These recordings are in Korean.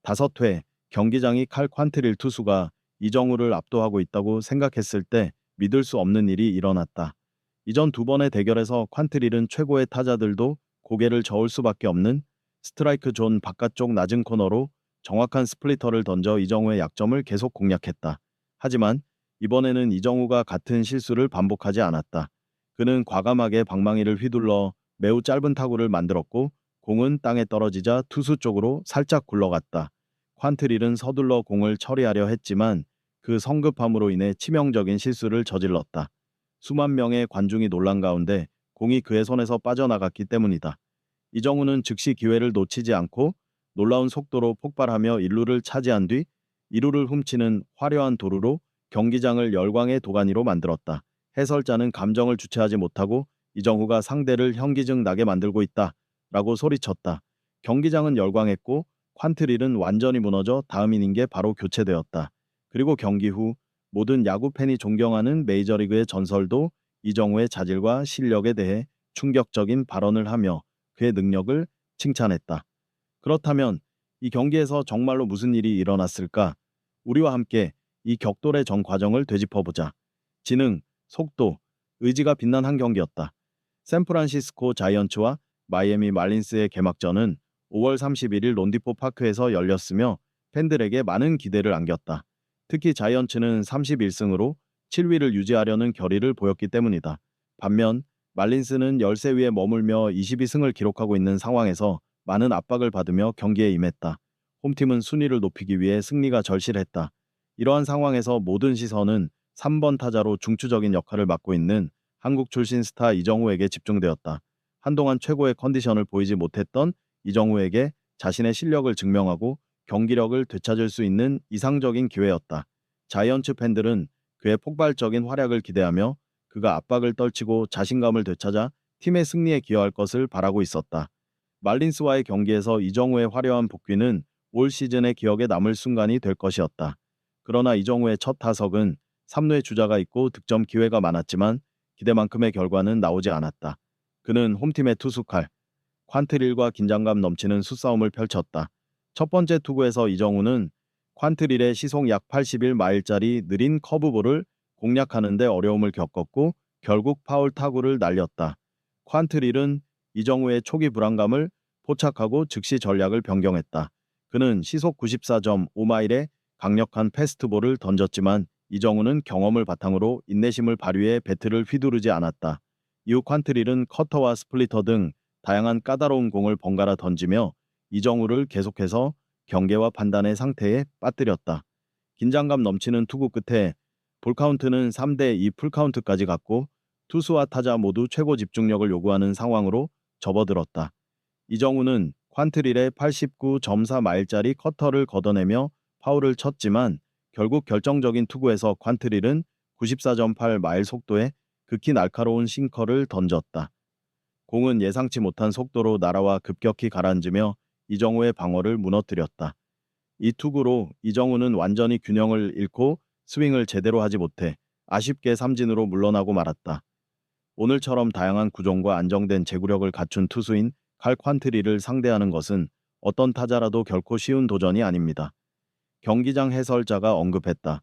5회 경기장이 칼 퀀트릴 투수가 이정우를 압도하고 있다고 생각했을 때 믿을 수 없는 일이 일어났다. 이전 두 번의 대결에서 퀀트릴은 최고의 타자들도 고개를 저을 수밖에 없는 스트라이크 존 바깥쪽 낮은 코너로 정확한 스플리터를 던져 이정우의 약점을 계속 공략했다. 하지만 이번에는 이정우가 같은 실수를 반복하지 않았다. 그는 과감하게 방망이를 휘둘러 매우 짧은 타구를 만들었고 공은 땅에 떨어지자 투수 쪽으로 살짝 굴러갔다. 퀀트릴은 서둘러 공을 처리하려 했지만 그 성급함으로 인해 치명적인 실수를 저질렀다. 수만 명의 관중이 놀란 가운데 공이 그의 손에서 빠져나갔기 때문이다. 이정우는 즉시 기회를 놓치지 않고 놀라운 속도로 폭발하며 1루를 차지한 뒤 2루를 훔치는 화려한 도루로 경기장을 열광의 도가니로 만들었다. 해설자는 감정을 주체하지 못하고 이정우가 상대를 현기증 나게 만들고 있다 라고 소리쳤다. 경기장은 열광했고 퀀트릴은 완전히 무너져 다음 이닝에 바로 교체되었다. 그리고 경기 후 모든 야구 팬이 존경하는 메이저리그의 전설도 이정우의 자질과 실력에 대해 충격적인 발언을 하며 그의 능력을 칭찬했다. 그렇다면 이 경기에서 정말로 무슨 일이 일어났을까? 우리와 함께 이 격돌의 전 과정을 되짚어보자. 지능, 속도, 의지가 빛난 한 경기였다. 샌프란시스코 자이언츠와 마이애미 말린스의 개막전은 5월 31일 론디포 파크에서 열렸으며 팬들에게 많은 기대를 안겼다. 특히 자이언츠는 31승으로 7위를 유지하려는 결의를 보였기 때문이다. 반면 말린스는 열세 위에 머물며 22승을 기록하고 있는 상황에서 많은 압박을 받으며 경기에 임했다. 홈팀은 순위를 높이기 위해 승리가 절실했다. 이러한 상황에서 모든 시선은 3번 타자로 중추적인 역할을 맡고 있는 한국 출신 스타 이정우에게 집중되었다. 한동안 최고의 컨디션을 보이지 못했던 이정우에게 자신의 실력을 증명하고 경기력을 되찾을 수 있는 이상적인 기회였다. 자이언츠 팬들은 그의 폭발적인 활약을 기대하며 그가 압박을 떨치고 자신감을 되찾아 팀의 승리에 기여할 것을 바라고 있었다. 말린스와의 경기에서 이정우의 화려한 복귀는 올 시즌의 기억에 남을 순간이 될 것이었다. 그러나 이정우의 첫 타석은 3루의 주자가 있고 득점 기회가 많았지만 기대만큼의 결과는 나오지 않았다. 그는 홈팀의 투수칼 퀀트릴과 긴장감 넘치는 수싸움을 펼쳤다. 첫 번째 투구에서 이정우는 퀀트릴의 시속 약 81마일짜리 느린 커브볼을 공략하는 데 어려움을 겪었고 결국 파울 타구를 날렸다. 퀀트릴은 이정우의 초기 불안감을 포착하고 즉시 전략을 변경했다. 그는 시속 94.5마일의 강력한 패스트볼을 던졌지만 이정우는 경험을 바탕으로 인내심을 발휘해 배트를 휘두르지 않았다. 이후 퀀트릴은 커터와 스플리터 등 다양한 까다로운 공을 번갈아 던지며 이정우를 계속해서 경계와 판단의 상태에 빠뜨렸다. 긴장감 넘치는 투구 끝에 볼카운트는 3대2 풀카운트까지 갔고 투수와 타자 모두 최고 집중력을 요구하는 상황으로 접어들었다. 이정우는 퀀트릴의 89.4마일짜리 커터를 걷어내며 파울을 쳤지만 결국 결정적인 투구에서 퀀트릴은 94.8마일 속도의 극히 날카로운 싱커를 던졌다. 공은 예상치 못한 속도로 날아와 급격히 가라앉으며 이정우의 방어를 무너뜨렸다. 이 투구로 이정우는 완전히 균형을 잃고 스윙을 제대로 하지 못해 아쉽게 삼진으로 물러나고 말았다. 오늘처럼 다양한 구종과 안정된 제구력을 갖춘 투수인 칼 퀀트리를 상대하는 것은 어떤 타자라도 결코 쉬운 도전이 아닙니다. 경기장 해설자가 언급했다.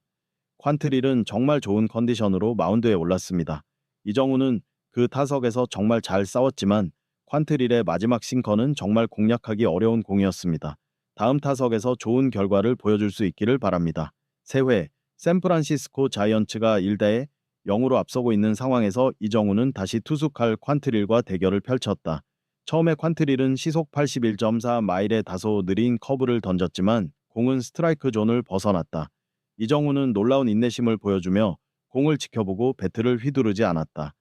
퀀트릴은 정말 좋은 컨디션으로 마운드에 올랐습니다. 이정우는 그 타석에서 정말 잘 싸웠지만 퀀트릴의 마지막 싱커는 정말 공략하기 어려운 공이었습니다. 다음 타석에서 좋은 결과를 보여줄 수 있기를 바랍니다. 세회 샌프란시스코 자이언츠가 1대 0으로 앞서고 있는 상황에서 이정우는 다시 투수 칼 퀀트릴과 대결을 펼쳤다. 처음에 퀀트릴은 시속 81.4마일의 다소 느린 커브를 던졌지만 공은 스트라이크 존을 벗어났다. 이정우는 놀라운 인내심을 보여주며 공을 지켜보고 배트를 휘두르지 않았다.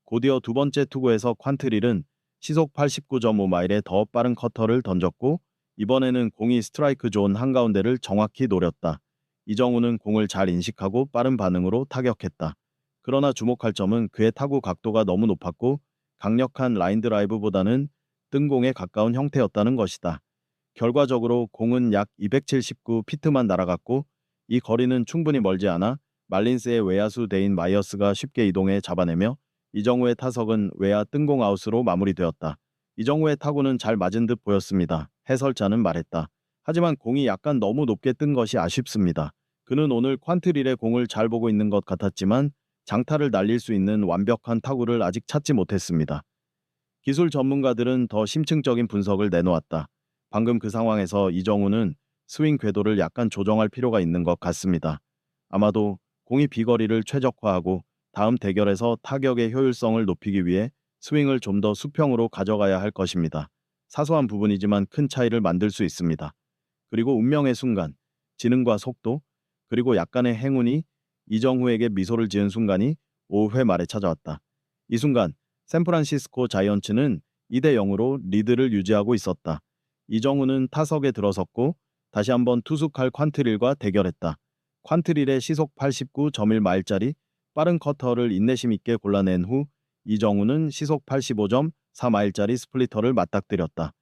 곧이어 두 번째 투구에서 퀀트릴은 시속 89.5마일의 더 빠른 커터를 던졌고 이번에는 공이 스트라이크 존 한가운데를 정확히 노렸다. 이정우는 공을 잘 인식하고 빠른 반응으로 타격했다. 그러나 주목할 점은 그의 타구 각도가 너무 높았고 강력한 라인 드라이브보다는 뜬공에 가까운 형태였다는 것이다. 결과적으로 공은 약 279피트만 날아갔고 이 거리는 충분히 멀지 않아 말린스의 외야수 데인 마이어스가 쉽게 이동해 잡아내며 이정우의 타석은 외야 뜬공 아웃으로 마무리되었다. 이정우의 타구는 잘 맞은 듯 보였습니다. 해설자는 말했다. 하지만 공이 약간 너무 높게 뜬 것이 아쉽습니다. 그는 오늘 퀀트릴의 공을 잘 보고 있는 것 같았지만 장타를 날릴 수 있는 완벽한 타구를 아직 찾지 못했습니다. 기술 전문가들은 더 심층적인 분석을 내놓았다. 방금 그 상황에서 이정우는 스윙 궤도를 약간 조정할 필요가 있는 것 같습니다. 아마도 공이 비거리를 최적화하고 다음 대결에서 타격의 효율성을 높이기 위해 스윙을 좀 더 수평으로 가져가야 할 것입니다. 사소한 부분이지만 큰 차이를 만들 수 있습니다. 그리고 운명의 순간, 지능과 속도, 그리고 약간의 행운이 이정후에게 미소를 지은 순간이 5회 말에 찾아왔다. 이 순간 샌프란시스코 자이언츠는 2대 0으로 리드를 유지하고 있었다. 이정후는 타석에 들어섰고 다시 한번 투수 칼 콴트릴과 대결했다. 콴트릴의 시속 89.1마일짜리 빠른 커터를 인내심 있게 골라낸 후 이정후는 시속 85.4마일짜리 스플리터를 맞닥뜨렸다.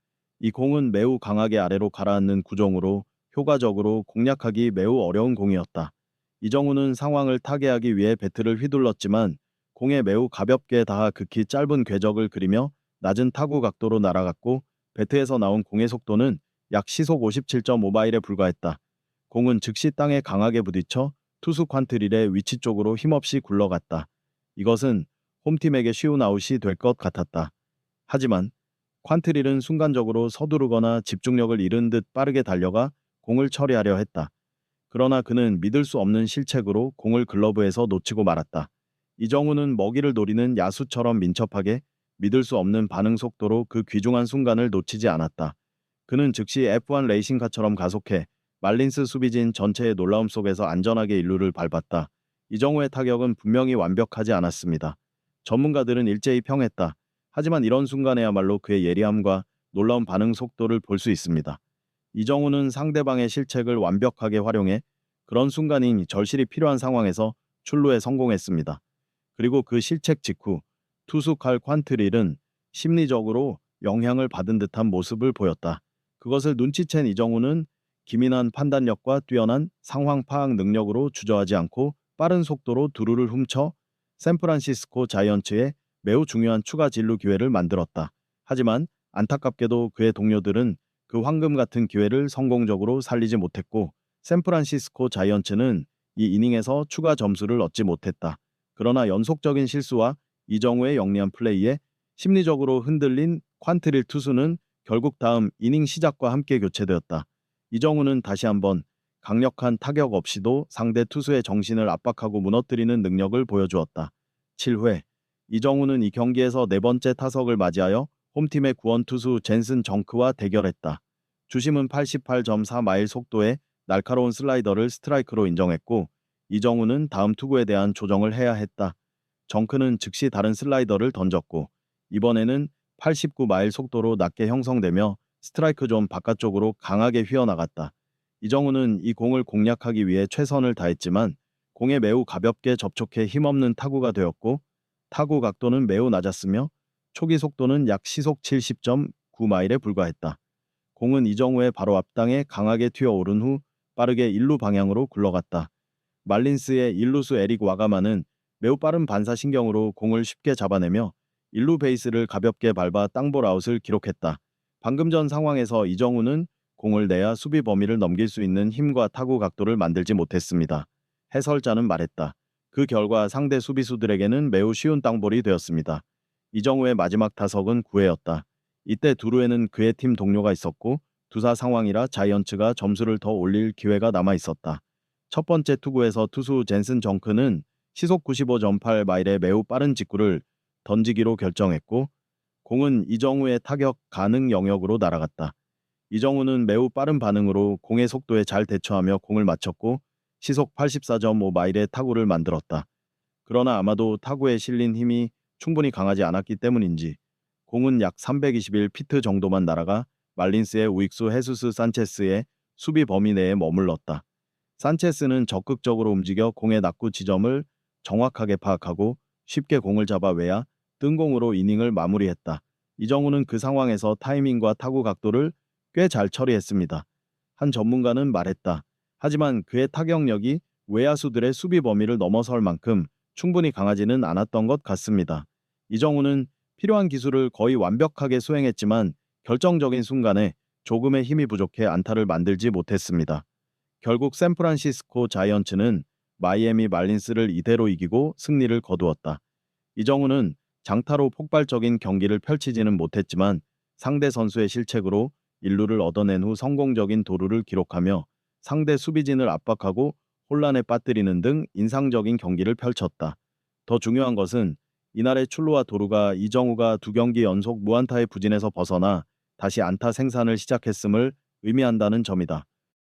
이 공은 매우 강하게 아래로 가라앉는 구종으로 효과적으로 공략하기 매우 어려운 공이었다. 이정후는 상황을 타개하기 위해 배트를 휘둘렀지만 공에 매우 가볍게 닿아 극히 짧은 궤적을 그리며 낮은 타구 각도로 날아갔고 배트에서 나온 공의 속도는 약 시속 57.5마일에 불과했다. 공은 즉시 땅에 강하게 부딪혀 투수 퀀트릴의 위치 쪽으로 힘없이 굴러갔다. 이것은 홈팀에게 쉬운 아웃이 될 것 같았다. 하지만 퀀트릴은 순간적으로 서두르거나 집중력을 잃은 듯 빠르게 달려가 공을 처리하려 했다. 그러나 그는 믿을 수 없는 실책으로 공을 글러브에서 놓치고 말았다. 이정우는 먹이를 노리는 야수처럼 민첩하게 믿을 수 없는 반응 속도로 그 귀중한 순간을 놓치지 않았다. 그는 즉시 F1 레이싱카처럼 가속해 말린스 수비진 전체의 놀라움 속에서 안전하게 일루를 밟았다. 이정우의 타격은 분명히 완벽하지 않았습니다. 전문가들은 일제히 평했다. 하지만 이런 순간에야말로 그의 예리함과 놀라운 반응 속도를 볼 수 있습니다. 이정우는 상대방의 실책을 완벽하게 활용해 그런 순간인 절실히 필요한 상황에서 출루에 성공했습니다. 그리고 그 실책 직후 투수 칼 퀀트릴은 심리적으로 영향을 받은 듯한 모습을 보였다. 그것을 눈치챈 이정우는 기민한 판단력과 뛰어난 상황 파악 능력으로 주저하지 않고 빠른 속도로 두루를 훔쳐 샌프란시스코 자이언츠에 매우 중요한 추가 진루 기회를 만들었다. 하지만 안타깝게도 그의 동료들은 그 황금 같은 기회를 성공적으로 살리지 못했고 샌프란시스코 자이언츠는 이 이닝에서 추가 점수를 얻지 못했다. 그러나 연속적인 실수와 이정우의 영리한 플레이에 심리적으로 흔들린 퀀트릴 투수는 결국 다음 이닝 시작과 함께 교체되었다. 이정우는 다시 한번 강력한 타격 없이도 상대 투수의 정신을 압박하고 무너뜨리는 능력을 보여주었다. 7회 이정우는 이 경기에서 네 번째 타석을 맞이하여 홈팀의 구원 투수 젠슨 정크와 대결했다. 주심은 88.4마일 속도의 날카로운 슬라이더를 스트라이크로 인정했고 이정우는 다음 투구에 대한 조정을 해야 했다. 정크는 즉시 다른 슬라이더를 던졌고 이번에는 89마일 속도로 낮게 형성되며 스트라이크 존 바깥쪽으로 강하게 휘어나갔다. 이정우는 이 공을 공략하기 위해 최선을 다했지만 공에 매우 가볍게 접촉해 힘없는 타구가 되었고 타구 각도는 매우 낮았으며 초기 속도는 약 시속 70.9마일에 불과했다. 공은 이정우의 바로 앞땅에 강하게 튀어오른 후 빠르게 1루 방향으로 굴러갔다. 말린스의 1루수 에릭 와가마는 매우 빠른 반사신경으로 공을 쉽게 잡아내며 1루 베이스를 가볍게 밟아 땅볼 아웃을 기록했다. 방금 전 상황에서 이정우는 공을 내야 수비 범위를 넘길 수 있는 힘과 타구 각도를 만들지 못했습니다. 해설자는 말했다. 그 결과 상대 수비수들에게는 매우 쉬운 땅볼이 되었습니다. 이정우의 마지막 타석은 9회였다. 이때 두루에는 그의 팀 동료가 있었고 두사 상황이라 자이언츠가 점수를 더 올릴 기회가 남아 있었다. 첫 번째 투구에서 투수 젠슨 정크는 시속 95.8마일의 매우 빠른 직구를 던지기로 결정했고 공은 이정우의 타격 가능 영역으로 날아갔다. 이정우는 매우 빠른 반응으로 공의 속도에 잘 대처하며 공을 맞췄고 시속 84.5마일의 타구를 만들었다. 그러나 아마도 타구에 실린 힘이 충분히 강하지 않았기 때문인지 공은 약 321피트 정도만 날아가 말린스의 우익수 헤수스 산체스의 수비 범위 내에 머물렀다. 산체스는 적극적으로 움직여 공의 낙구 지점을 정확하게 파악하고 쉽게 공을 잡아 외야 뜬공으로 이닝을 마무리했다. 이정우는 그 상황에서 타이밍과 타구 각도를 꽤 잘 처리했습니다. 한 전문가는 말했다. 하지만 그의 타격력이 외야수들의 수비 범위를 넘어설 만큼 충분히 강하지는 않았던 것 같습니다. 이정우는 필요한 기술을 거의 완벽하게 수행했지만 결정적인 순간에 조금의 힘이 부족해 안타를 만들지 못했습니다. 결국 샌프란시스코 자이언츠는 마이애미 말린스를 이대로 이기고 승리를 거두었다. 이정우는 장타로 폭발적인 경기를 펼치지는 못했지만 상대 선수의 실책으로 1루를 얻어낸 후 성공적인 도루를 기록하며 상대 수비진을 압박하고 혼란에 빠뜨리는 등 인상적인 경기를 펼쳤다. 더 중요한 것은 이날의 출루와 도루가 이정우가 2경기 연속 무안타의 부진에서 벗어나 다시 안타 생산을 시작했음을 의미한다는 점이다.